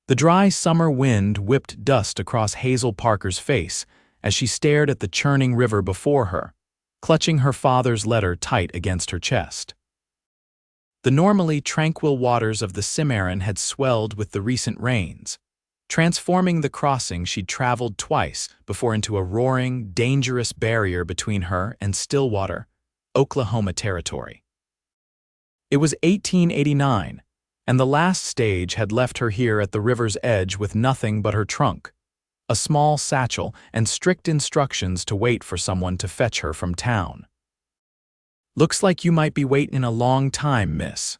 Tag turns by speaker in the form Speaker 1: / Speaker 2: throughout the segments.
Speaker 1: The dry summer wind whipped dust across Hazel Parker's face as she stared at the churning river before her, clutching her father's letter tight against her chest. The normally tranquil waters of the Cimarron had swelled with the recent rains, transforming the crossing she'd traveled twice before into a roaring, dangerous barrier between her and Stillwater, Oklahoma territory. It was 1889, and the last stage had left her here at the river's edge with nothing but her trunk, a small satchel, and strict instructions to wait for someone to fetch her from town. "Looks like you might be waitin' a long time, miss,"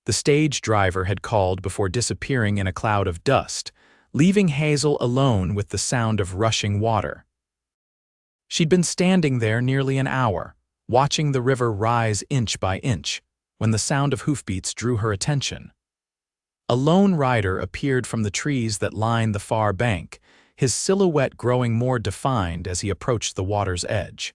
Speaker 1: the stage driver had called before disappearing in a cloud of dust, leaving Hazel alone with the sound of rushing water. She'd been standing there nearly an hour, watching the river rise inch by inch, when the sound of hoofbeats drew her attention. A lone rider appeared from the trees that lined the far bank, his silhouette growing more defined as he approached the water's edge.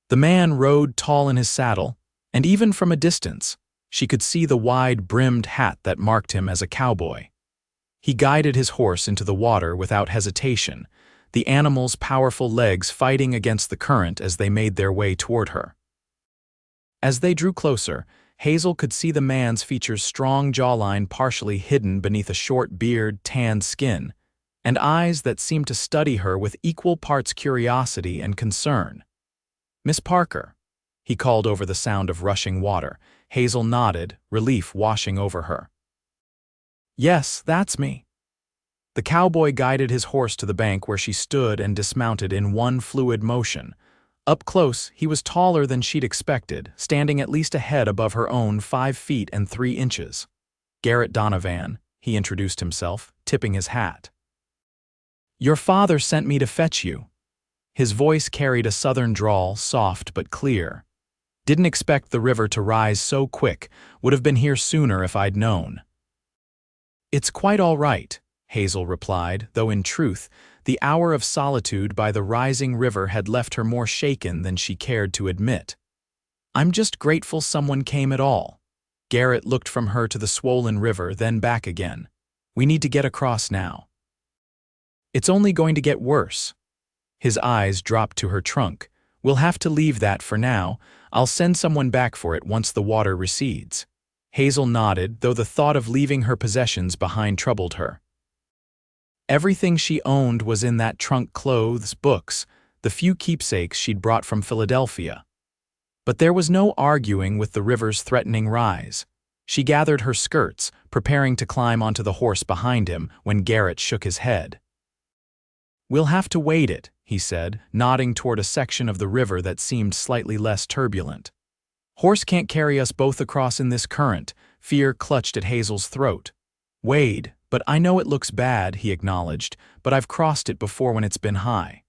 Speaker 1: The man rode tall in his saddle, and even from a distance, she could see the wide-brimmed hat that marked him as a cowboy. He guided his horse into the water without hesitation, the animal's powerful legs fighting against the current as they made their way toward her. As they drew closer, Hazel could see the man's features' strong jawline partially hidden beneath a short beard, tanned skin, and eyes that seemed to study her with equal parts curiosity and concern. "Miss Parker," he called over the sound of rushing water. Hazel nodded, relief washing over her. "Yes, that's me." The cowboy guided his horse to the bank where she stood and dismounted in one fluid motion. Up close, he was taller than she'd expected, standing at least a head above her own 5 feet and 3 inches. "Garrett Donovan," he introduced himself, tipping his hat. "Your father sent me to fetch you." His voice carried a southern drawl, soft but clear. "Didn't expect the river to rise so quick. Would have been here sooner if I'd known." "It's quite all right," Hazel replied, though in truth, the hour of solitude by the rising river had left her more shaken than she cared to admit. "I'm just grateful someone came at all." Garrett looked from her to the swollen river, then back again. "We need to get across now." "It's only going to get worse." His eyes dropped to her trunk. "We'll have to leave that for now. I'll send someone back for it once the water recedes." Hazel nodded, though the thought of leaving her possessions behind troubled her. Everything she owned was in that trunk: clothes, books, the few keepsakes she'd brought from Philadelphia. But there was no arguing with the river's threatening rise. She gathered her skirts, preparing to climb onto the horse behind him when Garrett shook his head. "We'll have to wade it," he said, nodding toward a section of the river that seemed slightly less turbulent. "Horse can't carry us both across in this current." Fear clutched at Hazel's throat. "Wade, but I know it looks bad," he acknowledged, "but I've crossed it before when it's been high."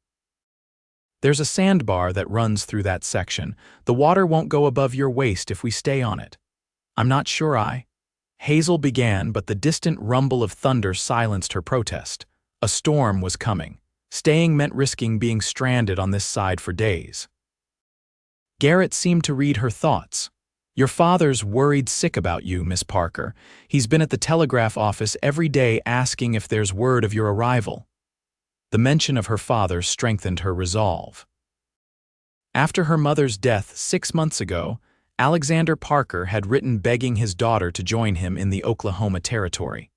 Speaker 1: "There's a sandbar that runs through that section. The water won't go above your waist if we stay on it." "I'm not sure Hazel began, but the distant rumble of thunder silenced her protest. A storm was coming. Staying meant risking being stranded on this side for days. Garrett seemed to read her thoughts. "Your father's worried sick about you, Miss Parker. He's been at the telegraph office every day asking if there's word of your arrival." The mention of her father strengthened her resolve. After her mother's death 6 months ago, Alexander Parker had written begging his daughter to join him in the Oklahoma territory.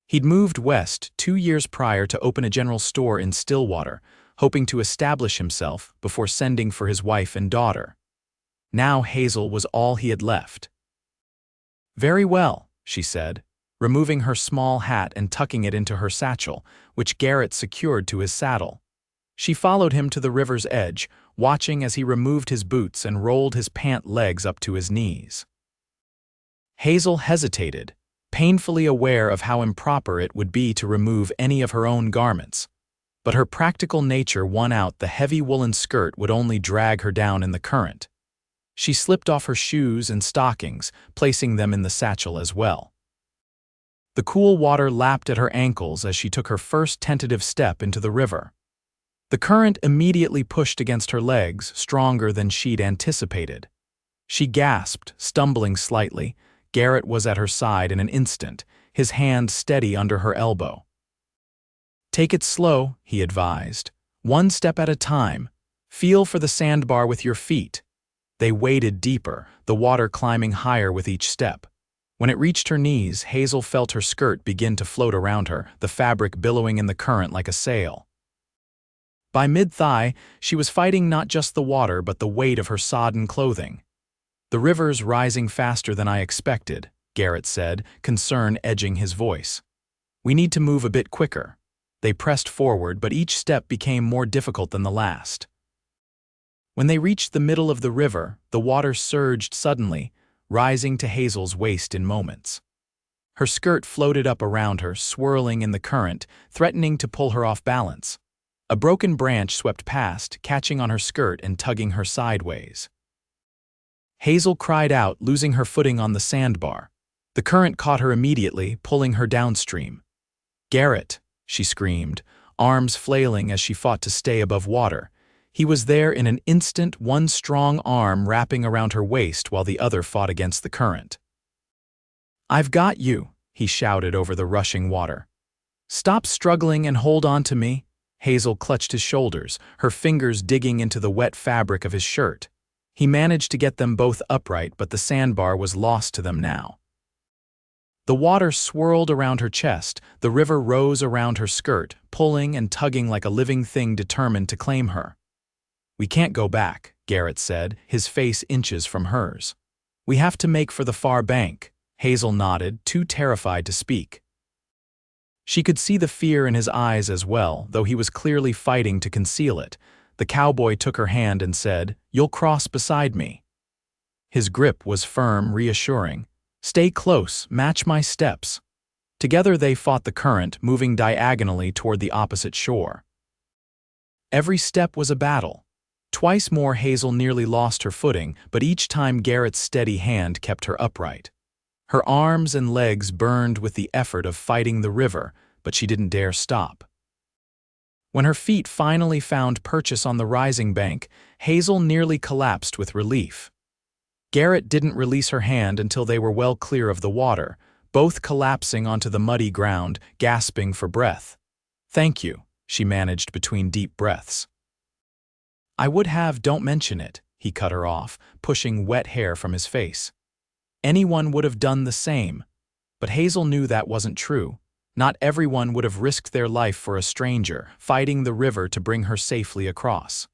Speaker 1: He'd moved west 2 years prior to open a general store in Stillwater, hoping to establish himself before sending for his wife and daughter. Now Hazel was all he had left. "Very well," she said, removing her small hat and tucking it into her satchel, which Garrett secured to his saddle. She followed him to the river's edge, watching as he removed his boots and rolled his pant legs up to his knees. Hazel hesitated, painfully aware of how improper it would be to remove any of her own garments. But her practical nature won out. The heavy woolen skirt would only drag her down in the current. She slipped off her shoes and stockings, placing them in the satchel as well. The cool water lapped at her ankles as she took her first tentative step into the river. The current immediately pushed against her legs, stronger than she'd anticipated. She gasped, stumbling slightly. Garrett was at her side in an instant, his hand steady under her elbow. "Take it slow," he advised. "One step at a time. Feel for the sandbar with your feet." They waded deeper, the water climbing higher with each step. When it reached her knees, Hazel felt her skirt begin to float around her, the fabric billowing in the current like a sail. By mid-thigh, she was fighting not just the water but the weight of her sodden clothing. "The river's rising faster than I expected," Garrett said, concern edging his voice. "We need to move a bit quicker." They pressed forward, but each step became more difficult than the last. When they reached the middle of the river, the water surged suddenly, rising to Hazel's waist in moments. Her skirt floated up around her, swirling in the current, threatening to pull her off balance. A broken branch swept past, catching on her skirt and tugging her sideways. Hazel cried out, losing her footing on the sandbar. The current caught her immediately, pulling her downstream. "Garrett!" she screamed, arms flailing as she fought to stay above water. He was there in an instant, one strong arm wrapping around her waist while the other fought against the current. "I've got you," he shouted over the rushing water. "Stop struggling and hold on to me." Hazel clutched his shoulders, her fingers digging into the wet fabric of his shirt. He managed to get them both upright, but the sandbar was lost to them now. The water swirled around her chest, the river rose around her skirt, pulling and tugging like a living thing determined to claim her. "We can't go back," Garrett said, his face inches from hers. "We have to make for the far bank." Hazel nodded, too terrified to speak. She could see the fear in his eyes as well, though he was clearly fighting to conceal it. The cowboy took her hand and said, "You'll cross beside me." His grip was firm, reassuring. "Stay close, match my steps." Together they fought the current, moving diagonally toward the opposite shore. Every step was a battle. Twice more Hazel nearly lost her footing, but each time Garrett's steady hand kept her upright. Her arms and legs burned with the effort of fighting the river, but she didn't dare stop. When her feet finally found purchase on the rising bank, Hazel nearly collapsed with relief. Garrett didn't release her hand until they were well clear of the water, both collapsing onto the muddy ground, gasping for breath. "Thank you," she managed between deep breaths. Don't mention it," he cut her off, pushing wet hair from his face. Anyone would have done the same. But Hazel knew that wasn't true. Not everyone would have risked their life for a stranger, fighting the river to bring her safely across.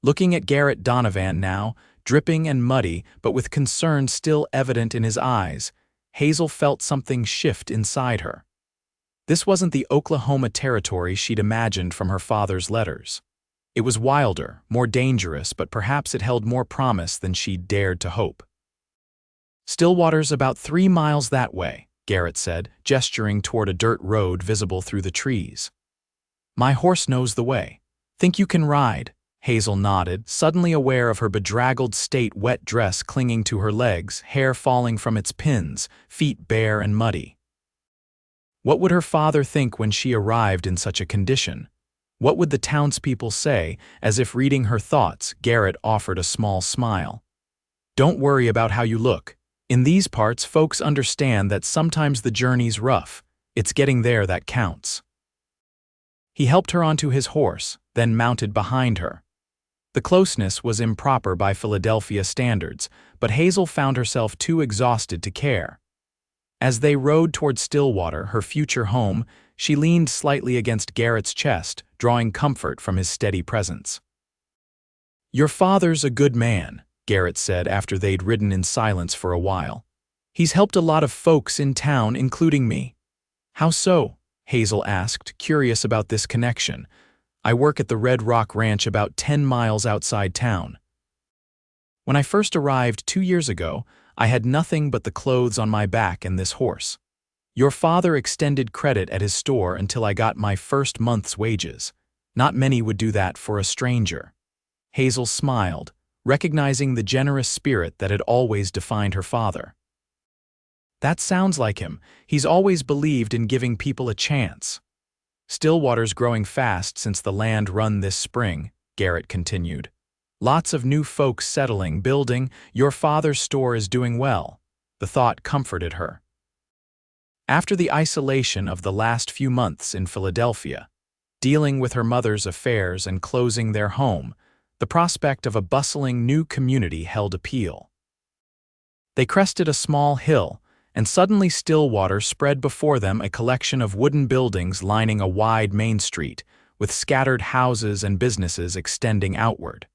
Speaker 1: Looking at Garrett Donovan now, dripping and muddy, but with concern still evident in his eyes, Hazel felt something shift inside her. This wasn't the Oklahoma territory she'd imagined from her father's letters. It was wilder, more dangerous, but perhaps it held more promise than she'd dared to hope. "Stillwater's about 3 miles that way," Garrett said, gesturing toward a dirt road visible through the trees. "My horse knows the way. Think you can ride?" Hazel nodded, suddenly aware of her bedraggled state, wet dress clinging to her legs, hair falling from its pins, feet bare and muddy. What would her father think when she arrived in such a condition? What would the townspeople say? As if reading her thoughts, Garrett offered a small smile. "Don't worry about how you look. In these parts, folks understand that sometimes the journey's rough. It's getting there that counts." He helped her onto his horse, then mounted behind her. The closeness was improper by Philadelphia standards, but Hazel found herself too exhausted to care. As they rode toward Stillwater, her future home, she leaned slightly against Garrett's chest, drawing comfort from his steady presence. "Your father's a good man," Garrett said after they'd ridden in silence for a while. "He's helped a lot of folks in town, including me." "How so?" Hazel asked, curious about this connection. "I work at the Red Rock Ranch about 10 miles outside town. When I first arrived 2 years ago, I had nothing but the clothes on my back and this horse. Your father extended credit at his store until I got my first month's wages. Not many would do that for a stranger." Hazel smiled, recognizing the generous spirit that had always defined her father. "That sounds like him. He's always believed in giving people a chance." "Stillwater's growing fast since the land run this spring," Garrett continued. "Lots of new folks settling, building. Your father's store is doing well." The thought comforted her. After the isolation of the last few months in Philadelphia, dealing with her mother's affairs and closing their home, the prospect of a bustling new community held appeal. They crested a small hill, and suddenly Stillwater spread before them a collection of wooden buildings lining a wide main street, with scattered houses and businesses extending outward.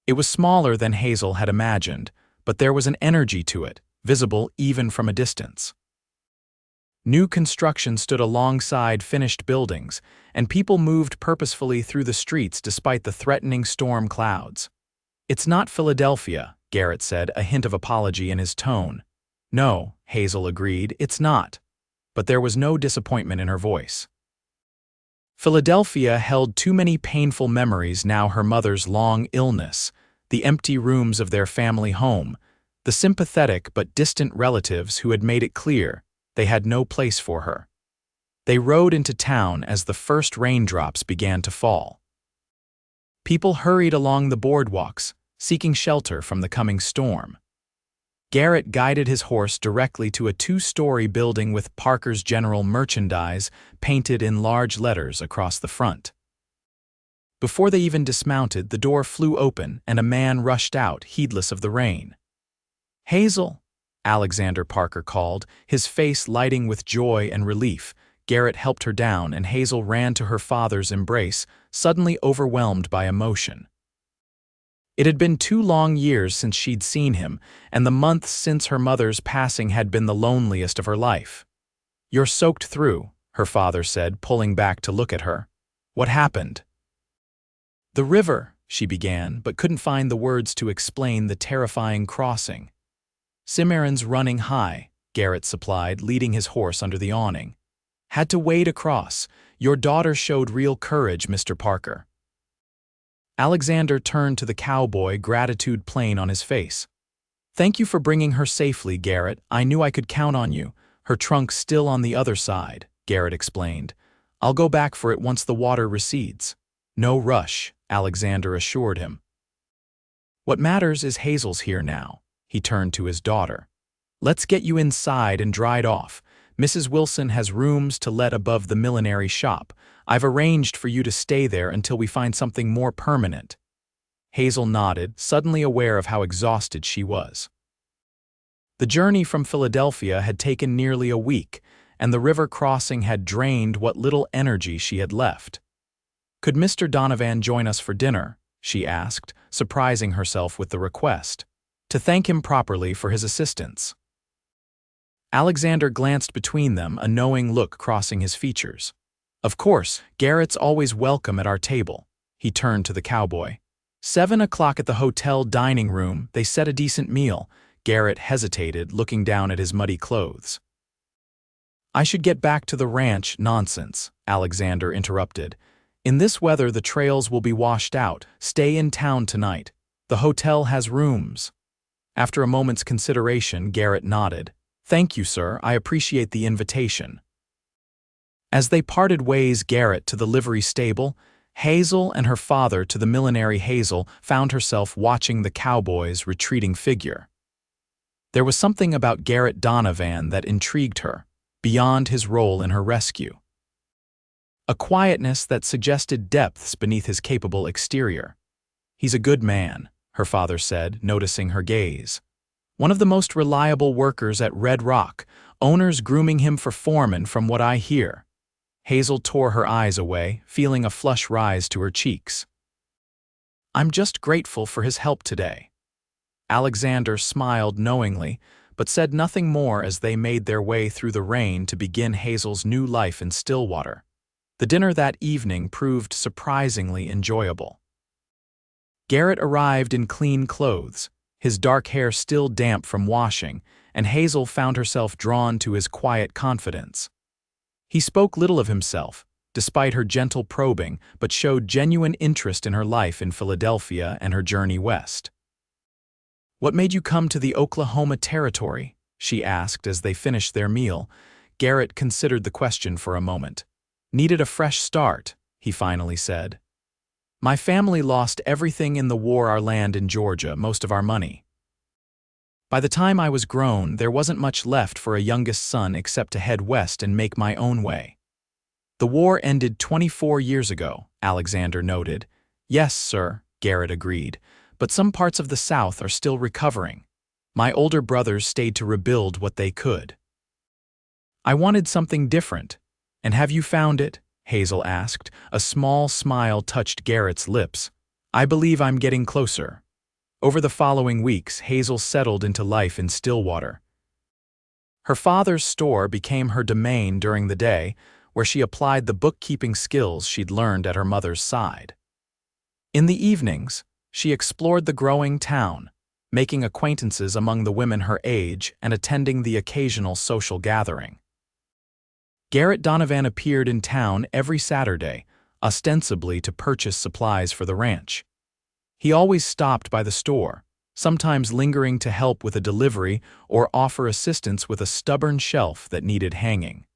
Speaker 1: It was smaller than Hazel had imagined, but there was an energy to it, visible even from a distance. New construction stood alongside finished buildings, and people moved purposefully through the streets despite the threatening storm clouds. "It's not Philadelphia," Garrett said, a hint of apology in his tone. "No," Hazel agreed, "it's not." But there was no disappointment in her voice. Philadelphia held too many painful memories now: her mother's long illness, the empty rooms of their family home, the sympathetic but distant relatives who had made it clear they had no place for her. They rode into town as the first raindrops began to fall. People hurried along the boardwalks, seeking shelter from the coming storm. Garrett guided his horse directly to a two-story building with Parker's General Merchandise painted in large letters across the front. Before they even dismounted, the door flew open and a man rushed out, heedless of the rain. "Hazel," Alexander Parker called, his face lighting with joy and relief. Garrett helped her down, and Hazel ran to her father's embrace, suddenly overwhelmed by emotion. It had been 2 long years since she'd seen him, and the months since her mother's passing had been the loneliest of her life. "You're soaked through," her father said, pulling back to look at her. "What happened?" "The river," she began, but couldn't find the words to explain the terrifying crossing. "Cimarron's running high," Garrett supplied, leading his horse under the awning. "Had to wade across. Your daughter showed real courage, Mr. Parker." Alexander turned to the cowboy, gratitude plain on his face. "Thank you for bringing her safely, Garrett. I knew I could count on you. Her trunk's still on the other side," Garrett explained. "I'll go back for it once the water recedes." "No rush," Alexander assured him. "What matters is Hazel's here now." He turned to his daughter. "Let's get you inside and dried off. Mrs. Wilson has rooms to let above the millinery shop. I've arranged for you to stay there until we find something more permanent." Hazel nodded, suddenly aware of how exhausted she was. The journey from Philadelphia had taken nearly a week, and the river crossing had drained what little energy she had left. "Could Mr. Donovan join us for dinner?" she asked, surprising herself with the request. "To thank him properly for his assistance." Alexander glanced between them, a knowing look crossing his features. "Of course, Garrett's always welcome at our table." He turned to the cowboy. 7 o'clock at the hotel dining room, they set a decent meal. Garrett hesitated, looking down at his muddy clothes. "I should get back to the ranch." "Nonsense," Alexander interrupted. "In this weather the trails will be washed out. Stay in town tonight. The hotel has rooms." After a moment's consideration, Garrett nodded. "Thank you, sir. I appreciate the invitation." As they parted ways, Garrett to the livery stable, Hazel and her father to the millinery. Hazel found herself watching the cowboy's retreating figure. There was something about Garrett Donovan that intrigued her, beyond his role in her rescue. A quietness that suggested depths beneath his capable exterior. "He's a good man," her father said, noticing her gaze. "One of the most reliable workers at Red Rock, owners grooming him for foreman from what I hear." Hazel tore her eyes away, feeling a flush rise to her cheeks. "I'm just grateful for his help today." Alexander smiled knowingly, but said nothing more as they made their way through the rain to begin Hazel's new life in Stillwater. The dinner that evening proved surprisingly enjoyable. Garrett arrived in clean clothes, his dark hair still damp from washing, and Hazel found herself drawn to his quiet confidence. He spoke little of himself, despite her gentle probing, but showed genuine interest in her life in Philadelphia and her journey west. "What made you come to the Oklahoma Territory?" she asked as they finished their meal. Garrett considered the question for a moment. "Needed a fresh start," he finally said. "My family lost everything in the war. Our land in Georgia, most of our money." By the time I was grown, there wasn't much left for a youngest son except to head west and make my own way. The war ended 24 years ago, Alexander noted. Yes, sir, Garrett agreed, but some parts of the South are still recovering. My older brothers stayed to rebuild what they could. I wanted something different. And have you found it? Hazel asked. A small smile touched Garrett's lips. I believe I'm getting closer. Over the following weeks, Hazel settled into life in Stillwater. Her father's store became her domain during the day, where she applied the bookkeeping skills she'd learned at her mother's side. In the evenings, she explored the growing town, making acquaintances among the women her age and attending the occasional social gathering. Garrett Donovan appeared in town every Saturday, ostensibly to purchase supplies for the ranch. He always stopped by the store, sometimes lingering to help with a delivery or offer assistance with a stubborn shelf that needed hanging.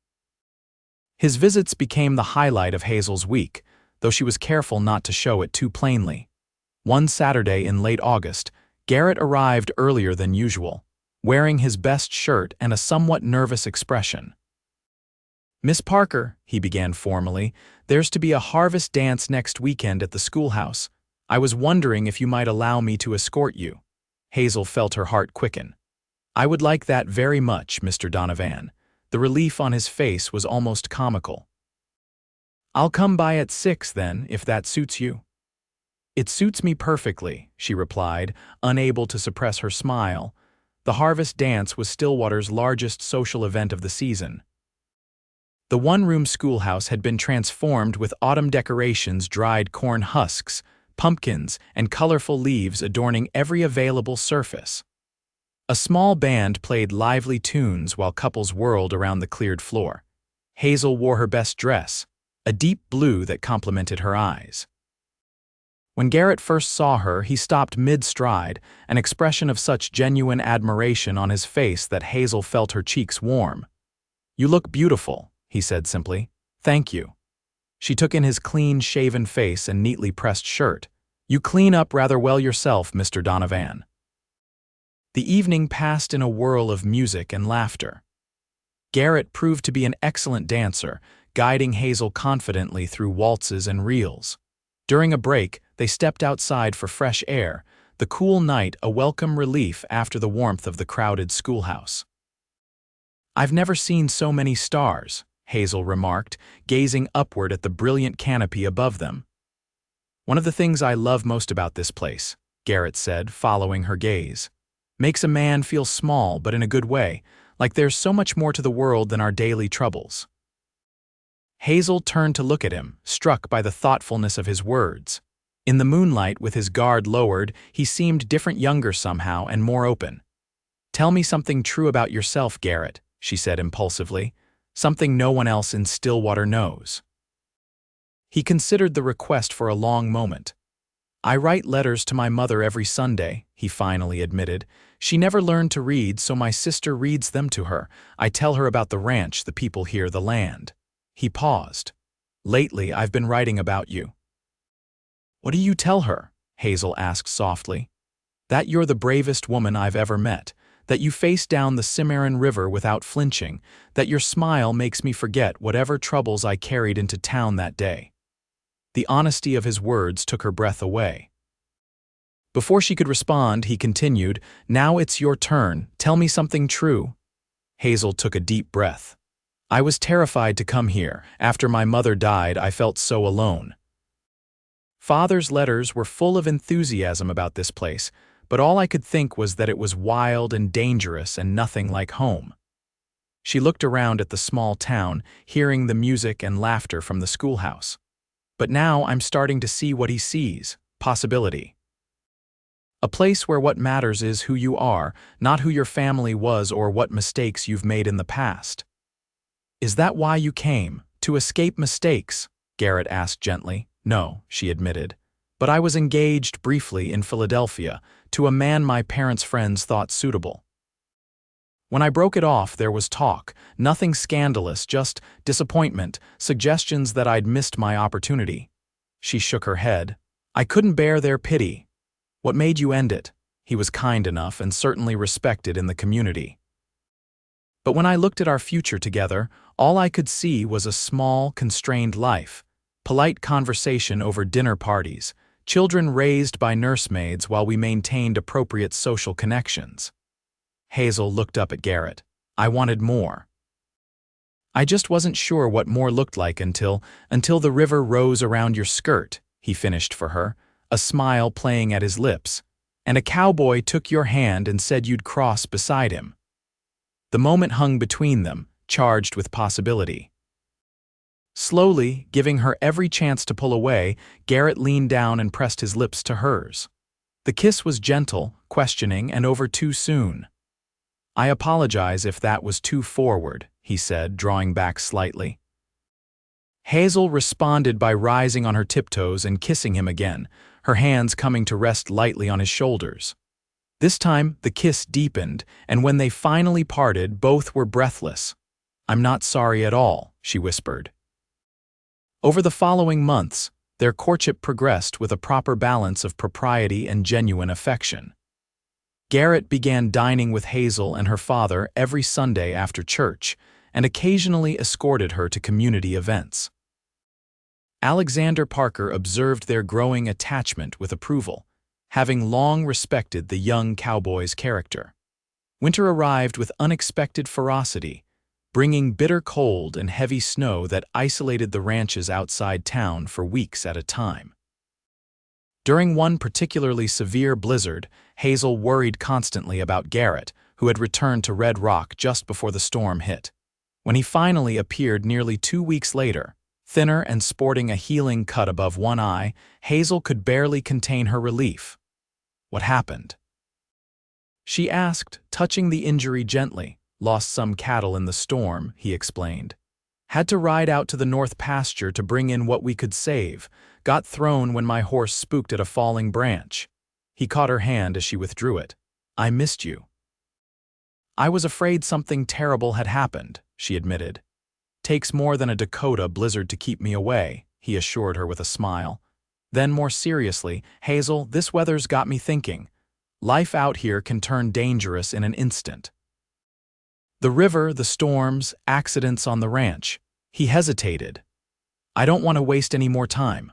Speaker 1: His visits became the highlight of Hazel's week, though she was careful not to show it too plainly. One Saturday in late August, Garrett arrived earlier than usual, wearing his best shirt and a somewhat nervous expression. Miss Parker, he began formally, there's to be a harvest dance next weekend at the schoolhouse. I was wondering if you might allow me to escort you. Hazel felt her heart quicken. I would like that very much, Mr. Donovan. The relief on his face was almost comical. I'll come by at 6 then, if that suits you. It suits me perfectly, she replied, unable to suppress her smile. The harvest dance was Stillwater's largest social event of the season. The one-room schoolhouse had been transformed with autumn decorations, dried corn husks, pumpkins, and colorful leaves adorning every available surface. A small band played lively tunes while couples whirled around the cleared floor. Hazel wore her best dress, a deep blue that complemented her eyes. When Garrett first saw her, he stopped mid-stride, an expression of such genuine admiration on his face that Hazel felt her cheeks warm. You look beautiful, he said simply. Thank you. She took in his clean-shaven face and neatly pressed shirt. You clean up rather well yourself, Mr. Donovan. The evening passed in a whirl of music and laughter. Garrett proved to be an excellent dancer, guiding Hazel confidently through waltzes and reels. During a break, they stepped outside for fresh air, the cool night a welcome relief after the warmth of the crowded schoolhouse. I've never seen so many stars, Hazel remarked, gazing upward at the brilliant canopy above them. One of the things I love most about this place, Garrett said, following her gaze. Makes a man feel small, but in a good way, like there's so much more to the world than our daily troubles. Hazel turned to look at him, struck by the thoughtfulness of his words. In the moonlight, with his guard lowered, he seemed different, younger somehow, and more open. Tell me something true about yourself, Garrett, she said impulsively. Something no one else in Stillwater knows. He considered the request for a long moment. I write letters to my mother every Sunday, he finally admitted. She never learned to read, so my sister reads them to her. I tell her about the ranch, the people here, the land. He paused. Lately, I've been writing about you. What do you tell her? Hazel asked softly. That you're the bravest woman I've ever met. That you face down the Cimarron River without flinching, that your smile makes me forget whatever troubles I carried into town that day. The honesty of his words took her breath away. Before she could respond, he continued, Now it's your turn. Tell me something true. Hazel took a deep breath. I was terrified to come here. After my mother died, I felt so alone. Father's letters were full of enthusiasm about this place, but all I could think was that it was wild and dangerous and nothing like home. She looked around at the small town, hearing the music and laughter from the schoolhouse. But now I'm starting to see what he sees, possibility. A place where what matters is who you are, not who your family was or what mistakes you've made in the past. Is that why you came? To escape mistakes? Garrett asked gently. No, she admitted. But I was engaged briefly in Philadelphia to a man my parents' friends thought suitable. When I broke it off, there was talk, nothing scandalous, just disappointment, suggestions that I'd missed my opportunity. She shook her head. I couldn't bear their pity. What made you end it? He was kind enough and certainly respected in the community. But when I looked at our future together, all I could see was a small, constrained life, polite conversation over dinner parties, children raised by nursemaids while we maintained appropriate social connections. Hazel looked up at Garrett. I wanted more. I just wasn't sure what more looked like until the river rose around your skirt, he finished for her, a smile playing at his lips, and a cowboy took your hand and said you'd cross beside him. The moment hung between them, charged with possibility. Slowly, giving her every chance to pull away, Garrett leaned down and pressed his lips to hers. The kiss was gentle, questioning, and over too soon. I apologize if that was too forward, he said, drawing back slightly. Hazel responded by rising on her tiptoes and kissing him again, her hands coming to rest lightly on his shoulders. This time, the kiss deepened, and when they finally parted, both were breathless. I'm not sorry at all, she whispered. Over the following months, their courtship progressed with a proper balance of propriety and genuine affection. Garrett began dining with Hazel and her father every Sunday after church, and occasionally escorted her to community events. Alexander Parker observed their growing attachment with approval, having long respected the young cowboy's character. Winter arrived with unexpected ferocity, bringing bitter cold and heavy snow that isolated the ranches outside town for weeks at a time. During one particularly severe blizzard, Hazel worried constantly about Garrett, who had returned to Red Rock just before the storm hit. When he finally appeared nearly 2 weeks later, thinner and sporting a healing cut above one eye, Hazel could barely contain her relief. What happened? She asked, touching the injury gently. Lost some cattle in the storm, he explained. Had to ride out to the north pasture to bring in what we could save. Got thrown when my horse spooked at a falling branch. He caught her hand as she withdrew it. I missed you. I was afraid something terrible had happened, she admitted. Takes more than a Dakota blizzard to keep me away, he assured her with a smile. Then more seriously, Hazel, this weather's got me thinking. Life out here can turn dangerous in an instant. The river, the storms, accidents on the ranch. He hesitated. I don't want to waste any more time.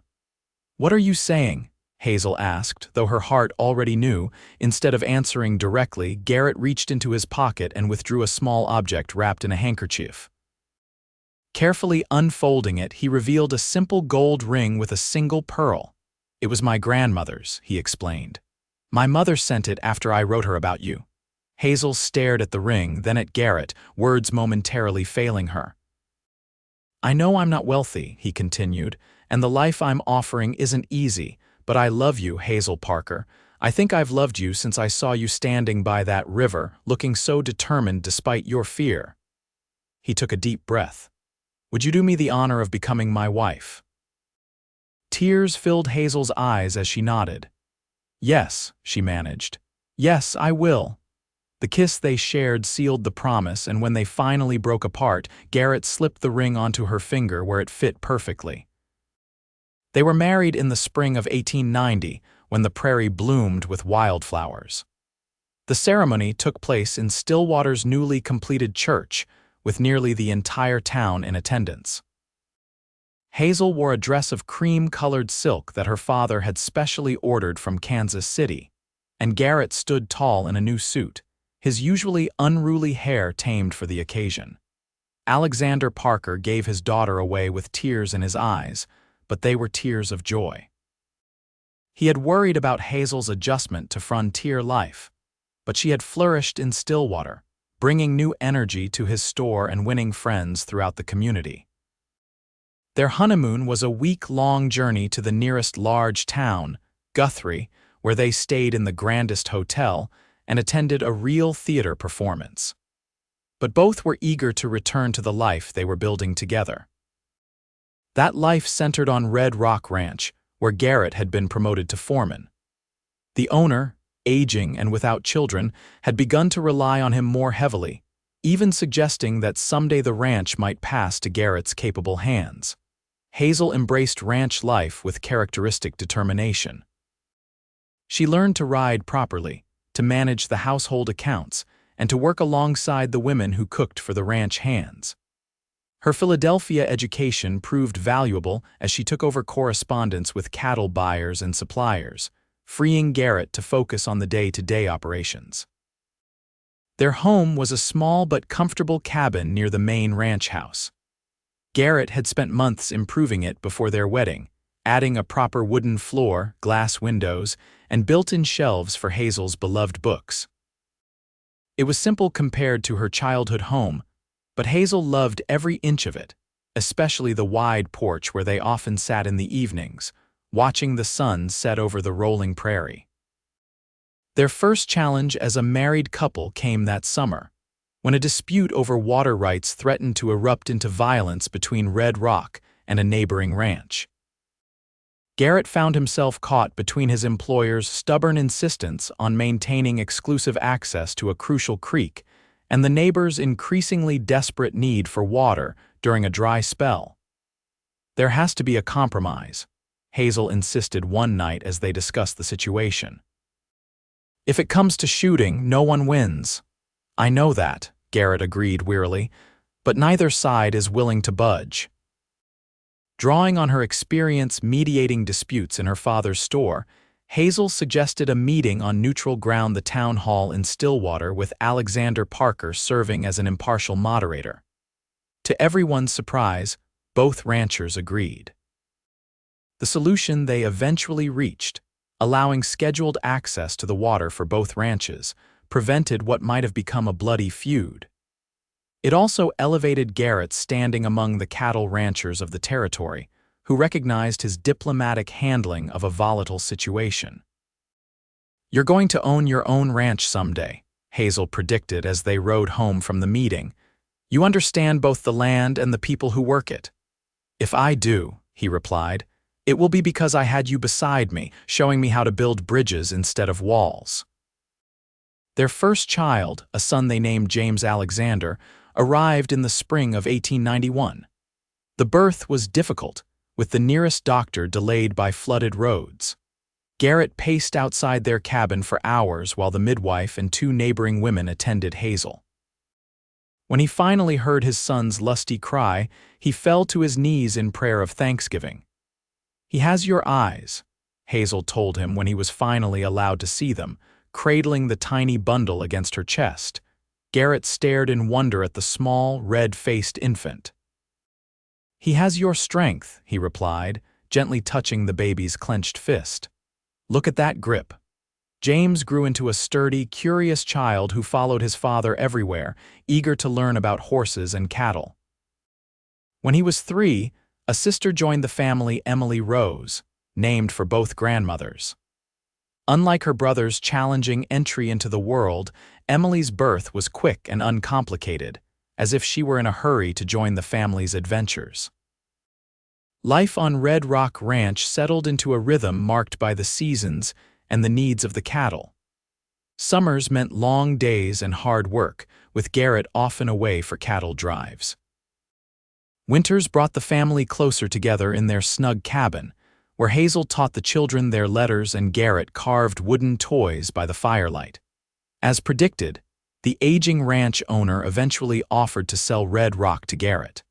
Speaker 1: What are you saying? Hazel asked, though her heart already knew. Instead of answering directly, Garrett reached into his pocket and withdrew a small object wrapped in a handkerchief. Carefully unfolding it, he revealed a simple gold ring with a single pearl. It was my grandmother's, he explained. My mother sent it after I wrote her about you. Hazel stared at the ring, then at Garrett, words momentarily failing her. I know I'm not wealthy, he continued, and the life I'm offering isn't easy, but I love you, Hazel Parker. I think I've loved you since I saw you standing by that river, looking so determined despite your fear. He took a deep breath. Would you do me the honor of becoming my wife? Tears filled Hazel's eyes as she nodded. Yes, she managed. Yes, I will. The kiss they shared sealed the promise, and when they finally broke apart, Garrett slipped the ring onto her finger where it fit perfectly. They were married in the spring of 1890, when the prairie bloomed with wildflowers. The ceremony took place in Stillwater's newly completed church, with nearly the entire town in attendance. Hazel wore a dress of cream-colored silk that her father had specially ordered from Kansas City, and Garrett stood tall in a new suit, his usually unruly hair tamed for the occasion. Alexander Parker gave his daughter away with tears in his eyes, but they were tears of joy. He had worried about Hazel's adjustment to frontier life, but she had flourished in Stillwater, bringing new energy to his store and winning friends throughout the community. Their honeymoon was a week-long journey to the nearest large town, Guthrie, where they stayed in the grandest hotel and attended a real theater performance. But both were eager to return to the life they were building together. That life centered on Red Rock Ranch, where Garrett had been promoted to foreman. The owner, aging and without children, had begun to rely on him more heavily, even suggesting that someday the ranch might pass to Garrett's capable hands. Hazel embraced ranch life with characteristic determination. She learned to ride properly, to manage the household accounts and to work alongside the women who cooked for the ranch hands. Her Philadelphia education proved valuable as she took over correspondence with cattle buyers and suppliers, freeing Garrett to focus on the day-to-day operations. Their home was a small but comfortable cabin near the main ranch house. Garrett had spent months improving it before their wedding, adding a proper wooden floor, glass windows, and built-in shelves for Hazel's beloved books. It was simple compared to her childhood home, but Hazel loved every inch of it, especially the wide porch where they often sat in the evenings, watching the sun set over the rolling prairie. Their first challenge as a married couple came that summer, when a dispute over water rights threatened to erupt into violence between Red Rock and a neighboring ranch. Garrett found himself caught between his employer's stubborn insistence on maintaining exclusive access to a crucial creek and the neighbors' increasingly desperate need for water during a dry spell. "There has to be a compromise," Hazel insisted one night as they discussed the situation. "If it comes to shooting, no one wins." "I know that," Garrett agreed wearily, "but neither side is willing to budge." Drawing on her experience mediating disputes in her father's store, Hazel suggested a meeting on neutral ground, the town hall in Stillwater, with Hazel Parker serving as an impartial moderator. To everyone's surprise, both ranchers agreed. The solution they eventually reached, allowing scheduled access to the water for both ranches, prevented what might have become a bloody feud. It also elevated Garrett's standing among the cattle ranchers of the territory, who recognized his diplomatic handling of a volatile situation. "You're going to own your own ranch someday," Hazel predicted as they rode home from the meeting. "You understand both the land and the people who work it." "If I do," he replied, "it will be because I had you beside me, showing me how to build bridges instead of walls." Their first child, a son they named James Alexander, arrived in the spring of 1891. The birth was difficult, with the nearest doctor delayed by flooded roads. Garrett paced outside their cabin for hours while the midwife and two neighboring women attended Hazel. When he finally heard his son's lusty cry, he fell to his knees in prayer of thanksgiving. "He has your eyes," Hazel told him when he was finally allowed to see them, cradling the tiny bundle against her chest. Garrett stared in wonder at the small, red-faced infant. "He has your strength," he replied, gently touching the baby's clenched fist. "Look at that grip." James grew into a sturdy, curious child who followed his father everywhere, eager to learn about horses and cattle. When he was 3, a sister joined the family, Emily Rose, named for both grandmothers. Unlike her brother's challenging entry into the world, Emily's birth was quick and uncomplicated, as if she were in a hurry to join the family's adventures. Life on Red Rock Ranch settled into a rhythm marked by the seasons and the needs of the cattle. Summers meant long days and hard work, with Garrett often away for cattle drives. Winters brought the family closer together in their snug cabin, where Hazel taught the children their letters and Garrett carved wooden toys by the firelight. As predicted, the aging ranch owner eventually offered to sell Red Rock to Garrett.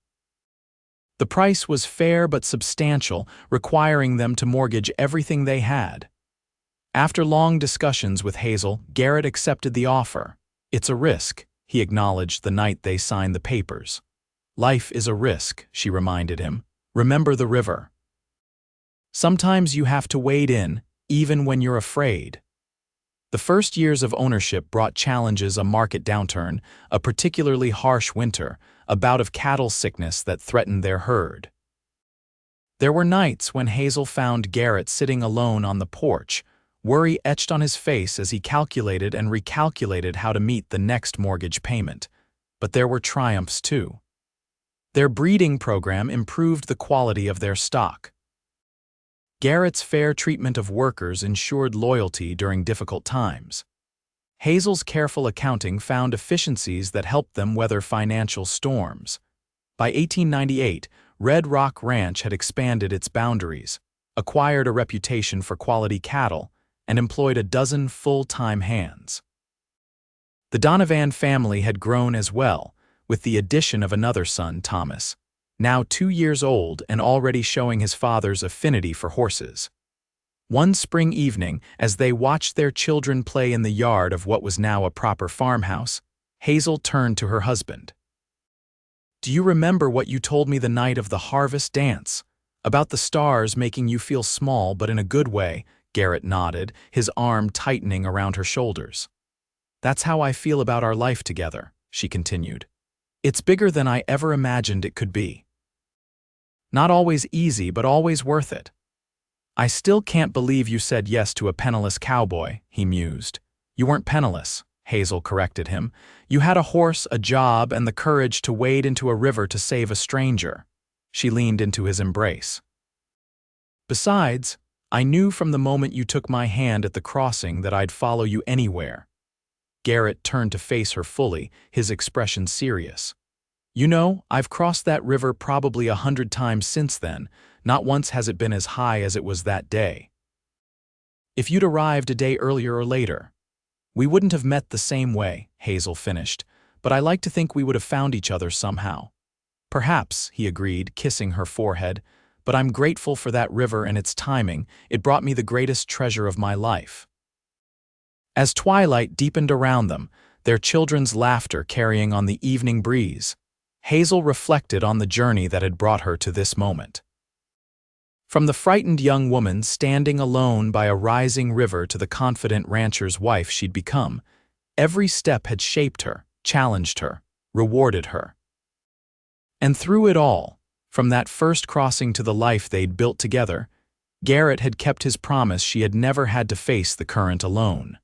Speaker 1: The price was fair but substantial, requiring them to mortgage everything they had. After long discussions with Hazel, Garrett accepted the offer. "It's a risk," he acknowledged the night they signed the papers. "Life is a risk," she reminded him. "Remember the river. Sometimes you have to wade in, even when you're afraid." The first years of ownership brought challenges: a market downturn, a particularly harsh winter, a bout of cattle sickness that threatened their herd. There were nights when Hazel found Garrett sitting alone on the porch, worry etched on his face as he calculated and recalculated how to meet the next mortgage payment. But there were triumphs too. Their breeding program improved the quality of their stock. Garrett's fair treatment of workers ensured loyalty during difficult times. Hazel's careful accounting found efficiencies that helped them weather financial storms. By 1898, Red Rock Ranch had expanded its boundaries, acquired a reputation for quality cattle, and employed a dozen full-time hands. The Donovan family had grown as well, with the addition of another son, Thomas, now 2 years old and already showing his father's affinity for horses. One spring evening, as they watched their children play in the yard of what was now a proper farmhouse, Hazel turned to her husband. "Do you remember what you told me the night of the harvest dance? About the stars making you feel small but in a good way?" Garrett nodded, his arm tightening around her shoulders. "That's how I feel about our life together," she continued. "It's bigger than I ever imagined it could be. Not always easy, but always worth it." "I still can't believe you said yes to a penniless cowboy," he mused. "You weren't penniless," Hazel corrected him. "You had a horse, a job, and the courage to wade into a river to save a stranger." She leaned into his embrace. "Besides, I knew from the moment you took my hand at the crossing that I'd follow you anywhere." Garrett turned to face her fully, his expression serious. "You know, I've crossed that river probably 100 times since then. Not once has it been as high as it was that day. If you'd arrived a day earlier or later, we wouldn't have met the same way," Hazel finished, "but I like to think we would have found each other somehow." "Perhaps," he agreed, kissing her forehead, "but I'm grateful for that river and its timing. It brought me the greatest treasure of my life." As twilight deepened around them, their children's laughter carrying on the evening breeze, Hazel reflected on the journey that had brought her to this moment. From the frightened young woman standing alone by a rising river to the confident rancher's wife she'd become, every step had shaped her, challenged her, rewarded her. And through it all, from that first crossing to the life they'd built together, Garrett had kept his promise she had never had to face the current alone.